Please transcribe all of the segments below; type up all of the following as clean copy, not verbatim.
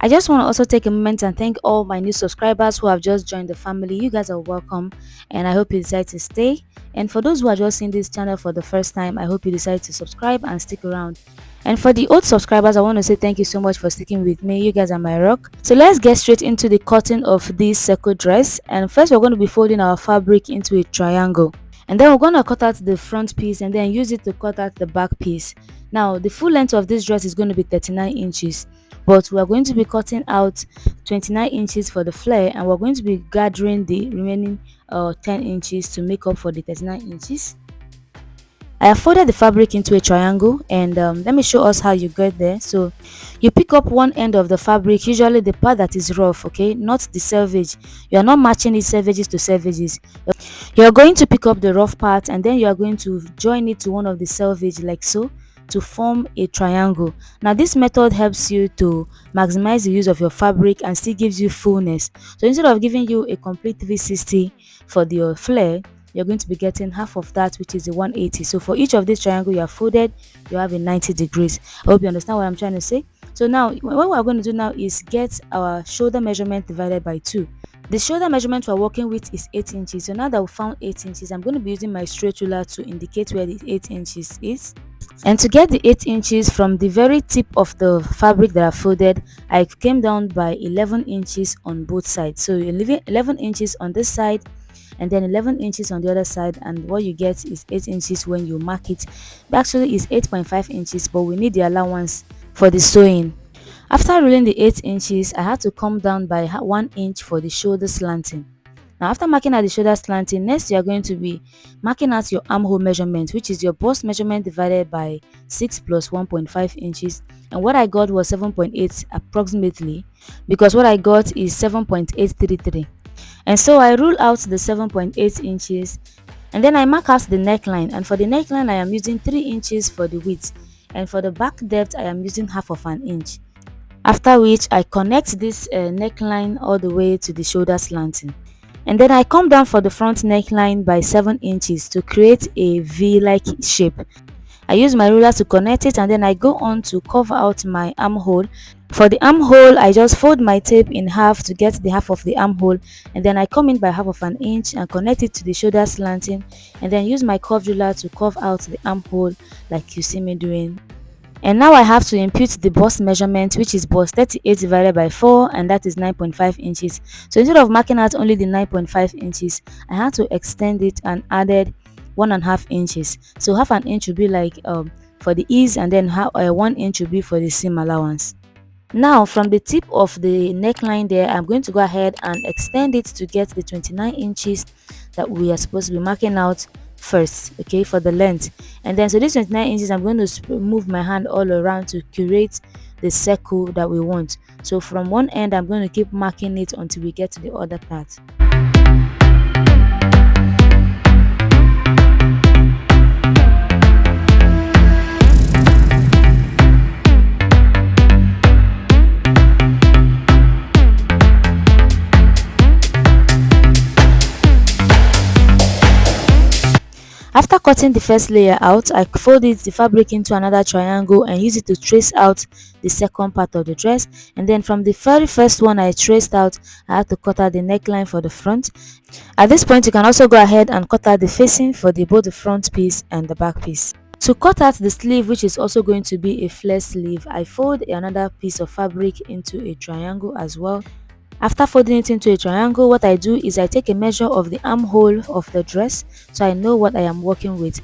I just want to also take a moment and thank all my new subscribers who have just joined the family. You guys are welcome, and I hope you decide to stay. And for those who are just seeing this channel for the first time, I hope you decide to subscribe and stick around. And for the old subscribers, I want to say thank you so much for sticking with me. You guys are my rock. So let's get straight into the cutting of this circle dress. And first, we're going to be folding our fabric into a triangle. And then we're going to cut out the front piece and then use it to cut out the back piece. Now, the full length of this dress is going to be 39 inches, but we are going to be cutting out 29 inches for the flare, and we're going to be gathering the remaining 10 inches to make up for the 39 inches. I have folded the fabric into a triangle, and let me show us how you get there. So you pick up one end of the fabric, usually the part that is rough, okay, not the selvage. You are not matching these selvages to selvages. You are going to pick up the rough part, and then you are going to join it to one of the selvage like so to form a triangle. Now this method helps you to maximize the use of your fabric and still gives you fullness. So instead of giving you a complete 360 for the flare, you're going to be getting half of that, which is the 180. So for each of this triangle you have folded, you have a 90 degrees. I hope you understand what I'm trying to say. So now what we're going to do now is get our shoulder measurement divided by 2. The shoulder measurement we're working with is 8 inches. So now that we found 8 inches, I'm going to be using my straight ruler to indicate where the 8 inches is. And to get the 8 inches from the very tip of the fabric that I folded, I came down by 11 inches on both sides. So you're leaving 11 inches on this side and then 11 inches on the other side, and what you get is 8 inches when you mark it. Actually it's 8.5 inches, but we need the allowance for the sewing. After ruling the 8 inches, I had to come down by 1 inch for the shoulder slanting. Now after marking out the shoulder slanting, next you are going to be marking out your armhole measurement, which is your bust measurement divided by 6 plus 1.5 inches. And what I got was 7.8 approximately, because what I got is 7.833. And so I rule out the 7.8 inches, and then I mark out the neckline. And for the neckline I am using 3 inches for the width, and for the back depth I am using half of an inch. After which I connect this neckline all the way to the shoulder slanting. And then I come down for the front neckline by 7 inches to create a V-like shape. I use my ruler to connect it, and then I go on to cover out my armhole. For the armhole, I just fold my tape in half to get the half of the armhole, and then I come in by half of an inch and connect it to the shoulder slanting, and then use my curved ruler to curve out the armhole like you see me doing. And now I have to impute the bust measurement, which is bust 38 divided by 4, and that is 9.5 inches. So instead of marking out only the 9.5 inches, I had to extend it and added 1.5 inches. So half an inch would be like for the ease, and then 1 inch would be for the seam allowance. Now from the tip of the neckline there, I'm going to go ahead and extend it to get the 29 inches that we are supposed to be marking out first, okay, for the length. And then so this 29 inches, I'm going to move my hand all around to create the circle that we want. So from one end I'm going to keep marking it until we get to the other part. After cutting the first layer out, I folded the fabric into another triangle and use it to trace out the second part of the dress. And then from the very first one I traced out, I had to cut out the neckline for the front. At this point, you can also go ahead and cut out the facing for both the front piece and the back piece. To cut out the sleeve, which is also going to be a flare sleeve, I fold another piece of fabric into a triangle as well. After folding it into a triangle, what I do is I take a measure of the armhole of the dress so I know what I am working with.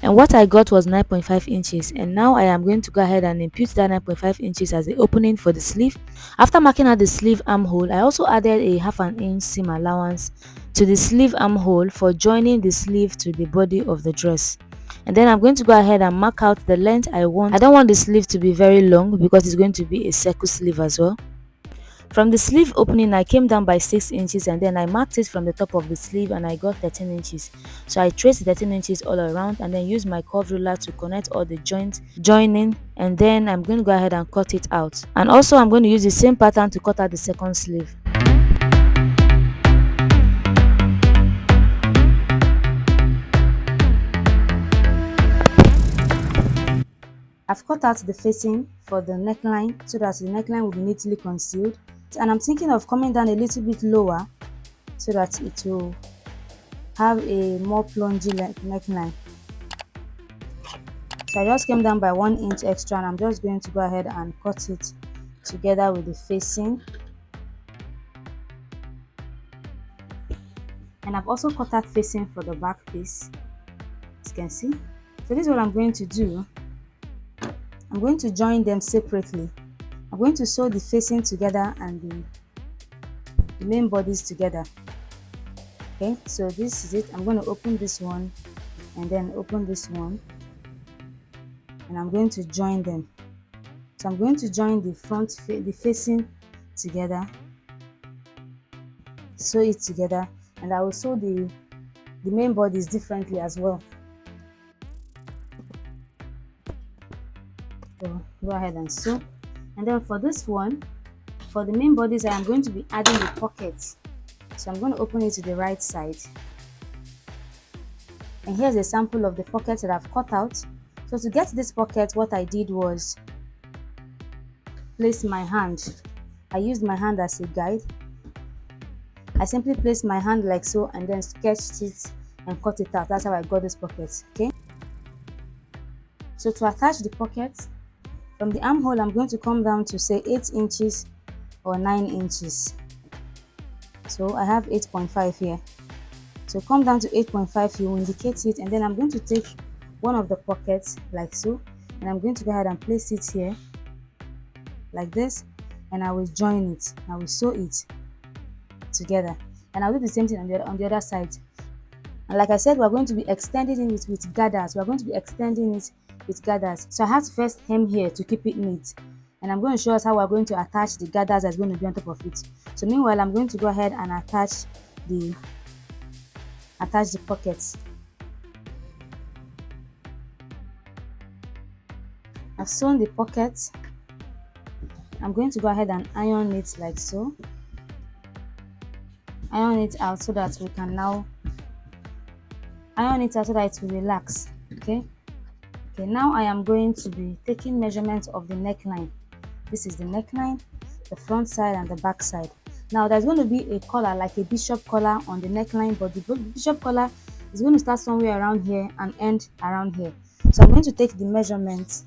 And what I got was 9.5 inches. And now I am going to go ahead and impute that 9.5 inches as the opening for the sleeve. After marking out the sleeve armhole, I also added a half an inch seam allowance to the sleeve armhole for joining the sleeve to the body of the dress. And then I'm going to go ahead and mark out the length I want. I don't want the sleeve to be very long because it's going to be a circle sleeve as well. From the sleeve opening, I came down by 6 inches, and then I marked it from the top of the sleeve and I got 13 inches. So I traced 13 inches all around and then used my curved ruler to connect all the joints, joining, and then I'm going to go ahead and cut it out. And also I'm going to use the same pattern to cut out the second sleeve. I've cut out the facing for the neckline so that the neckline will be neatly concealed, and I'm thinking of coming down a little bit lower so that it will have a more plungy neckline. So I just came down by 1 inch extra, and I'm just going to go ahead and cut it together with the facing. And I've also cut that facing for the back piece, as you can see. So this is what I'm going to do. I'm going to join them separately. I'm going to sew the facing together and the main bodies together. Okay, so this is it. I'm going to open this one and then open this one, and I'm going to join them. So I'm going to join the facing together, sew it together, and I will sew the main bodies differently as well. So go ahead and sew. And then for this one, for the main bodies, I am going to be adding the pockets. So I'm going to open it to the right side. And here's a sample of the pockets that I've cut out. So to get this pocket, what I did was place my hand. I used my hand as a guide. I simply placed my hand like so and then sketched it and cut it out. That's how I got this pocket. Okay. So to attach the pocket, from the armhole, I'm going to come down to say 8 inches or 9 inches. So I have 8.5 here. So come down to 8.5, you indicate it, and then I'm going to take one of the pockets like so, and I'm going to go ahead and place it here like this, and I will join it. I will sew it together, and I'll do the same thing on the other side. And like I said, we're going to be extending it with gathers. We're going to be extending it with gathers. So I have to first hem here to keep it neat, and I'm going to show us how we're going to attach the gathers that's going to be on top of it. So meanwhile, I'm going to go ahead and attach the pockets. I've sewn the pockets. I'm going to go ahead and iron it like so. Iron it out so that we can now iron it out so that it will relax. Okay, now I am going to be taking measurements of the neckline. This is the neckline, the front side and the back side. Now there's going to be a collar, like a bishop collar on the neckline, but the bishop collar is going to start somewhere around here and end around here. So I'm going to take the measurements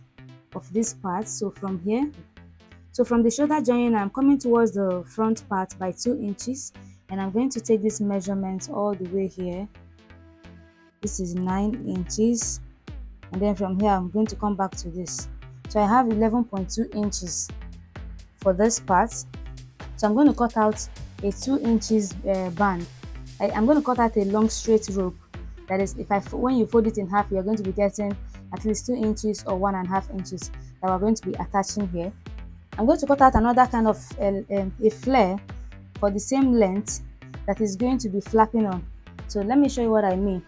of this part. So from here, so from the shoulder joint, I'm coming towards the front part by 2 inches, and I'm going to take this measurement all the way here. This is 9 inches, and then from here I'm going to come back to this. So I have 11.2 inches for this part. So I'm going to cut out a 2 inches band. I'm going to cut out a long straight rope. That is, when you fold it in half, you're going to be getting at least 2 inches or 1.5 inches that we're going to be attaching here. I'm going to cut out another kind of a flare for the same length that is going to be flapping on. So let me show you what I mean.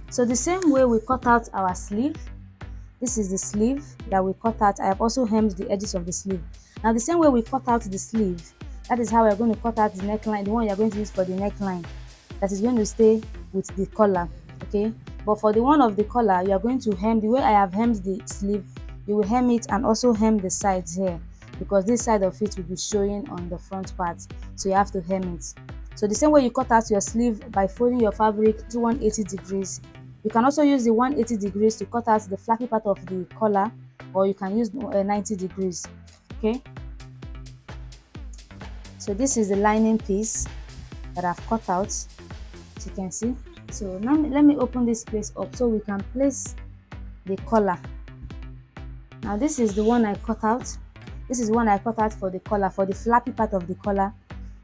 So the same way we cut out our sleeve, this is the sleeve that we cut out. I have also hemmed the edges of the sleeve. Now the same way we cut out the sleeve, that is how we're going to cut out the neckline, the one you're going to use for the neckline, that is going to stay with the collar. Okay, but for the one of the collar, you are going to hem the way I have hemmed the sleeve. You will hem it and also hem the sides here, because this side of it will be showing on the front part, so you have to hem it. So the same way you cut out your sleeve by folding your fabric to 180 degrees, you can also use the 180 degrees to cut out the flappy part of the collar, or you can use 90 degrees. Okay, so this is the lining piece that I've cut out, as you can see. So now let me open this place up so we can place the collar. Now this is the one I cut out. This is the one I cut out for the collar, for the flappy part of the collar,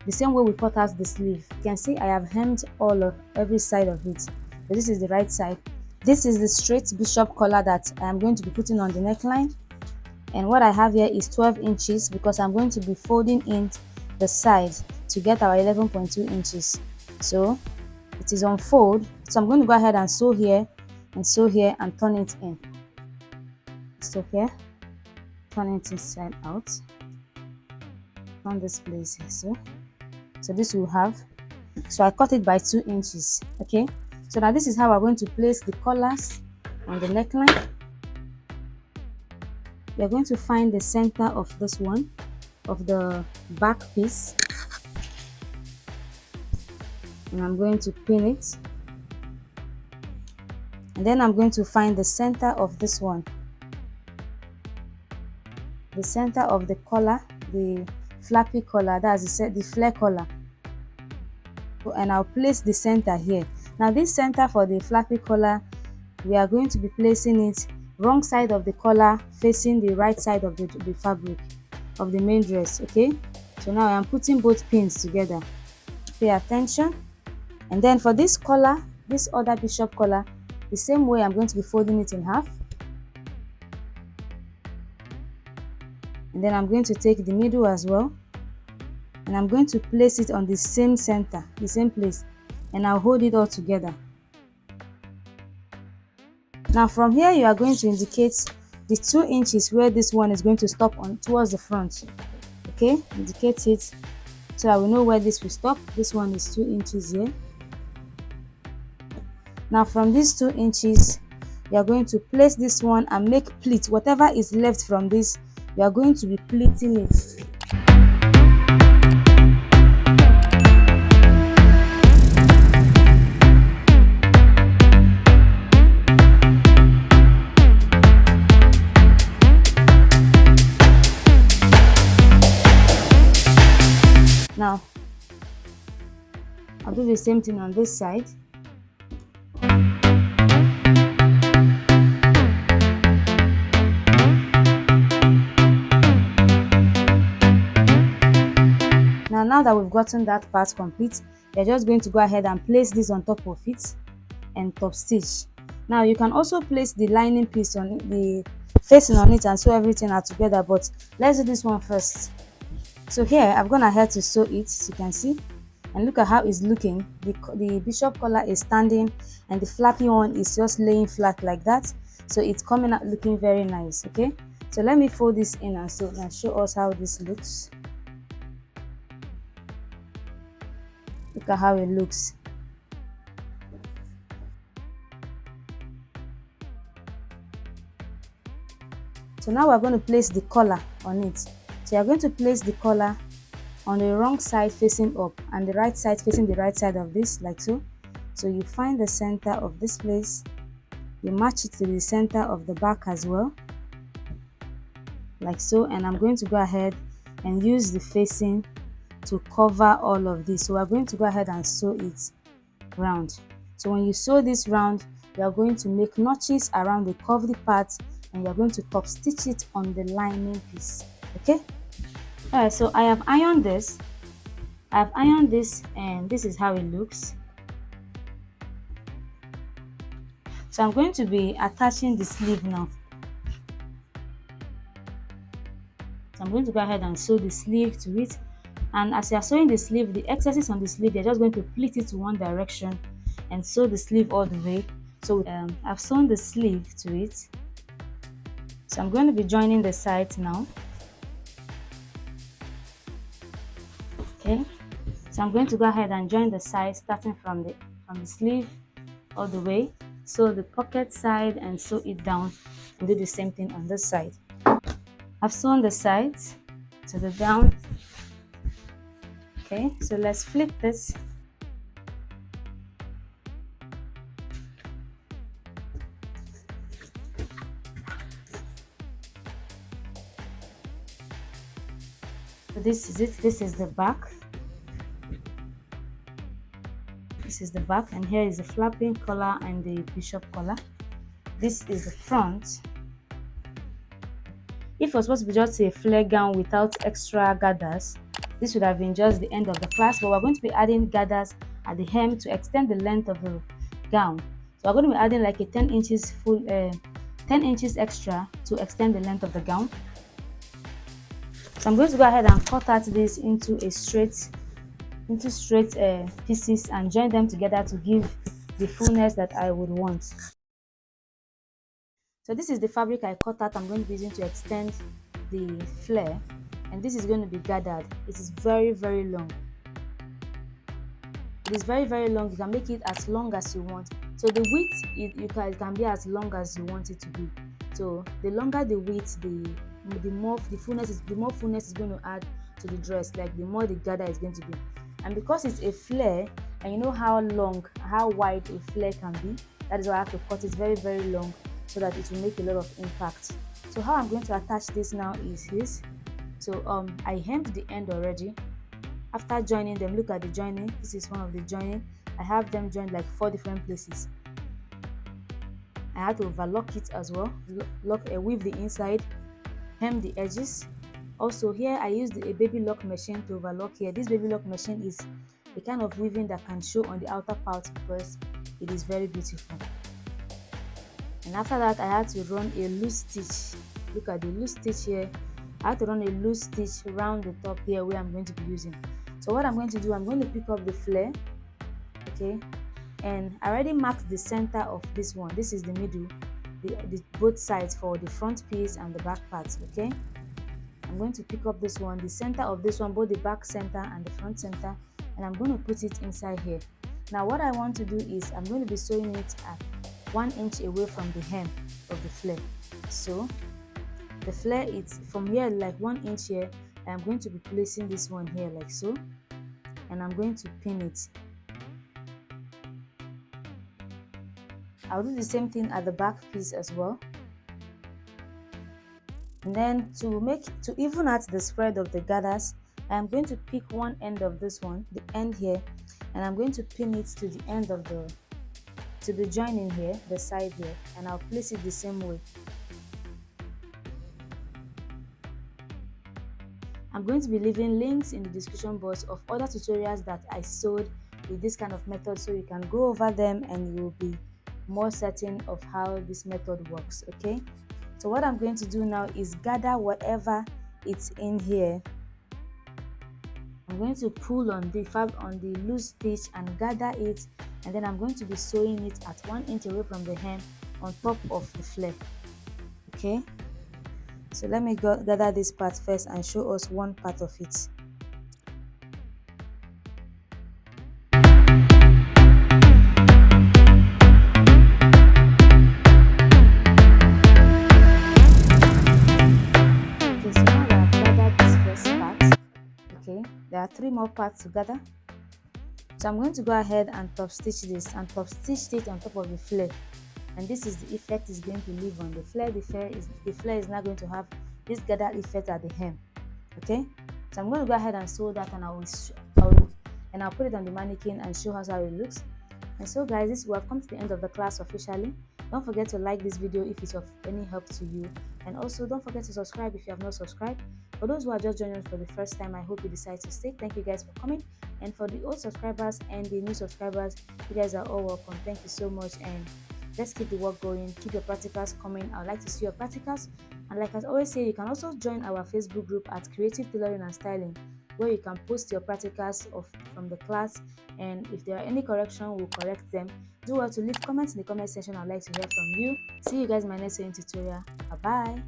the same way we cut out the sleeve. You can see I have hemmed every side of it. So this is the right side. This is the straight bishop collar that I am going to be putting on the neckline. And what I have here is 12 inches because I'm going to be folding in the side to get our 11.2 inches. So it is on fold. So I'm going to go ahead and sew here and turn it in. So here, turn it inside out. Turn this place here. So this will have. So I cut it by 2 inches. Okay. So now this is how we're going to place the collars on the neckline. we are going to find the center of this one, of the back piece, and I'm going to pin it. And then I'm going to find the center of this one, the center of the collar, the flappy collar, that's the flare collar, and I'll place the center here. Now this center for the flappy collar, we are going to be placing it wrong side of the collar facing the right side of the fabric of the main dress. Okay, so now I am putting both pins together. Pay attention. And then for this collar, this other bishop collar, the same way I'm going to be folding it in half, and then I'm going to take the middle as well, and I'm going to place it on the same center, the same place, and I'll hold it all together. Now from here you are going to indicate the 2 inches where this one is going to stop on towards the front. Okay, indicate it so I will know where this will stop. This one is 2 inches here. Now from these 2 inches you are going to place this one and make pleat. Whatever is left from this, you are going to be pleating it. Now I'll do the same thing on this side. Now that we've gotten that part complete, you're just going to go ahead and place this on top of it and top stitch. Now you can also place the lining piece on it, the facing on it, and sew everything out together, but let's do this one first. So here I've gone ahead to sew it, as you can see, and look at how it's looking. The bishop collar is standing and the flappy one is just laying flat like that, so it's coming out looking very nice. Okay, so let me fold this in and sew and show us how this looks. Look at how it looks. So now we're going to place the collar on it. So you're going to place the collar on the wrong side facing up and the right side facing the right side of this, like so. So you find the center of this place, you match it to the center of the back as well, like so. And I'm going to go ahead and use the facing to cover all of this. So we're going to go ahead and sew it round. So when you sew this round, you are going to make notches around the curved part and you're going to top stitch it on the lining piece. Okay, alright, so I have ironed this. And this is how it looks. So I'm going to be attaching the sleeve now. So I'm going to go ahead and sew the sleeve to it. And as you are sewing the sleeve, the excesses on the sleeve, you're just going to pleat it to one direction and sew the sleeve all the way. So I've sewn the sleeve to it. So I'm going to be joining the sides now. Okay, so I'm going to go ahead and join the sides starting from the sleeve all the way. Sew the pocket side and sew it down and do the same thing on this side. I've sewn the sides to the down. Okay, so let's flip this. So this is it. This is the back. This is the back, and here is the flapping collar and the bishop collar. This is the front. If it was supposed to be just a flare gown without extra gathers, this would have been just the end of the class, but we're going to be adding gathers at the hem to extend the length of the gown. So we're going to be adding like a 10 inches full 10 inches extra to extend the length of the gown. So I'm going to go ahead and cut out this into straight pieces and join them together to give the fullness that I would want. So this is the fabric I cut out. I'm going to be using to extend the flare, and this is going to be gathered. It is very, very long. It is very, very long. You can make it as long as you want. So the width it can be as long as you want it to be. So the longer the width, the more fullness is going to add to the dress, like the more the gather is going to be. And because it's a flare, and you know how wide a flare can be, that is why I have to cut it very, very long so that it will make a lot of impact. So how I'm going to attach this now is this. So I hemmed the end already. After joining them, look at the joining. This is one of the joining. I have them joined like 4 different places. I had to overlock it as well, weave the inside, hem the edges. Also here I used a baby lock machine to overlock here. This baby lock machine is a kind of weaving that can show on the outer part because it is very beautiful. And after that I had to run a loose stitch. Look at the loose stitch here. I had to run a loose stitch around the top here where I'm going to be using. So what I'm going to do, I'm going to pick up the flare, okay, and I already marked the center of this one. This is the middle, the both sides for the front piece and the back parts, okay. I'm going to pick up this one, the center of this one, both the back center and the front center, and I'm going to put it inside here. Now what I want to do is I'm going to be sewing it at 1 inch away from the hem of the flare. So the flare is from here, like 1 inch here. I'm going to be placing this one here like so, and I'm going to pin it. I'll do the same thing at the back piece as well. And then to even out the spread of the gathers, I'm going to pick one end of this one, the end here, and I'm going to pin it to the end of the joining here, the side here, and I'll place it the same way. I'm going to be leaving links in the description box of other tutorials that I sewed with this kind of method, so you can go over them and you will be more certain of how this method works, okay. So what I'm going to do now is gather whatever it's in here. I'm going to pull on the loose stitch and gather it, and then I'm going to be sewing it at 1 inch away from the hem on top of the flare, okay. So let me gather this part first and show us one part of it. Okay, so now that I've gathered this first part, okay, there are 3 more parts to gather. So I'm going to go ahead and top stitch this and top stitch it on top of the flare. And this is the effect it's going to leave on the flare. The flare is now going to have this gathered effect at the hem, okay. So I'm going to go ahead and sew that, and I'll put it on the mannequin and show us how it looks. And so guys, we have come to the end of the class officially. Don't forget to like this video if it's of any help to you, and also don't forget to subscribe if you have not subscribed. For those who are just joining us for the first time, I hope you decide to stay. Thank you guys for coming, and for the old subscribers and the new subscribers, you guys are all welcome. Thank you so much, and let's keep the work going. Keep your practicals coming. I'd like to see your practicals. And like I always say, you can also join our Facebook group at Creative Tailoring and Styling, where you can post your practicals from the class, and if there are any correction, we'll correct them. Do well to leave comments in the comment section. I'd like to hear from you. See you guys in my next sewing tutorial. Bye bye.